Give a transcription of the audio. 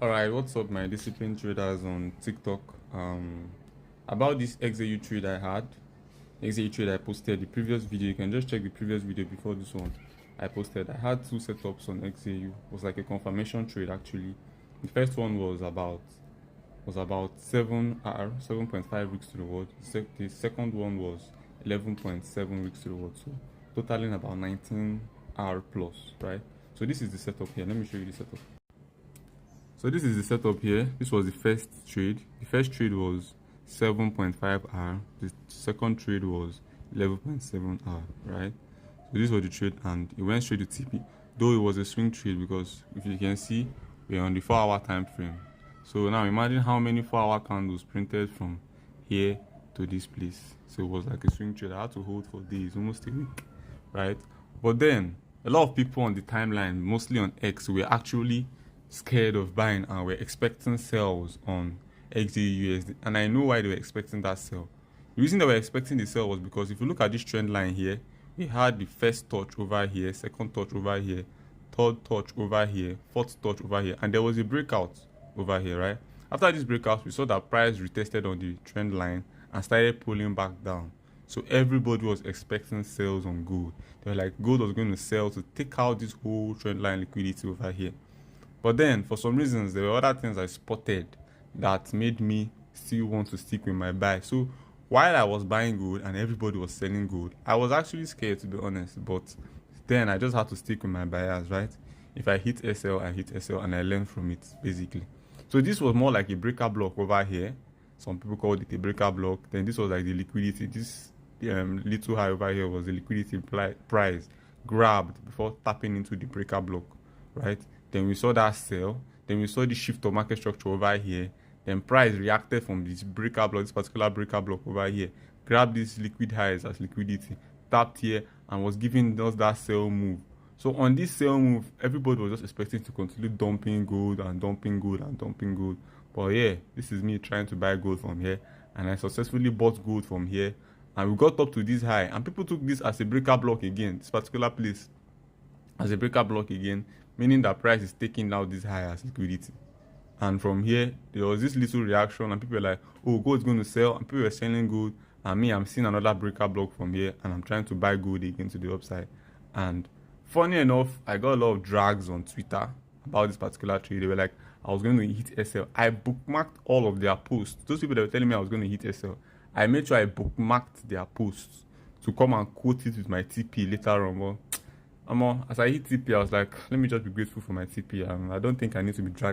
Alright, what's up, my disciplined traders on TikTok? About this XAU trade I had, XAU trade I posted the previous video. You can just check the previous video before this one I posted. I had two setups on XAU. It was like a confirmation trade actually. The first one was about 7.5 weeks to reward. The second one was 11.7 weeks to reward. So totaling about 19 hour plus, right? So this is the setup here. Let me show you the setup. So this is the setup here. This was the first trade. The first trade was 7.5 hour. The second trade was 11.7 hour, right? So this was the trade and it went straight to TP. Though it was a swing trade because if you can see, we're on the 4-hour time frame. So now imagine how many 4-hour candles printed from here to this place. So it was like a swing trade. I had to hold for days, almost a week, right? But then a lot of people on the timeline, mostly on X, were actually scared of buying and were expecting sells on XAUUSD. And I know why they were expecting that sell. The reason they were expecting the sell was because if you look at this trend line here, we had the first touch over here, second touch over here, third touch over here, fourth touch over here, and there was a breakout over here, right? After this breakout, we saw that price retested on the trend line and started pulling back down. So everybody was expecting sales on gold. They were like, gold was going to sell to take out this whole trend line liquidity over here. But then, for some reasons, there were other things I spotted that made me still want to stick with my buy. So while I was buying gold and everybody was selling gold, I was actually scared, to be honest. But then I just had to stick with my buyers, right? If I hit SL, I hit SL and I learn from it, basically. So this was more like a breaker block over here. Some people called it a breaker block. Then this was like the liquidity. This little high over here was the liquidity price grabbed before tapping into the breaker block, right? Then we saw that sell. Then we saw the shift of market structure over here. Then price reacted from this breaker block, this particular breaker block over here, grabbed these liquid highs as liquidity, tapped here, and was giving us that sell move. So on this sell move, everybody was just expecting to continue dumping gold and dumping gold and dumping gold. But yeah, this is me trying to buy gold from here, and I successfully bought gold from here, and we got up to this high, and people took this as a breaker block again, this particular place as a breaker block again, meaning that price is taking out this high as liquidity. And from here, there was this little reaction, and people were like, oh, gold is going to sell, and people were selling gold, and me, I'm seeing another breaker block from here, and I'm trying to buy gold again to the upside. And funny enough, I got a lot of drags on Twitter about this particular trade. They were like, I was going to hit SL. I bookmarked all of their posts. Those people that were telling me I was going to hit SL, I made sure I bookmarked their posts to come and quote it with my TP later on. But as I hit TP, I was like, let me just be grateful for my TP. I don't think I need to be dragged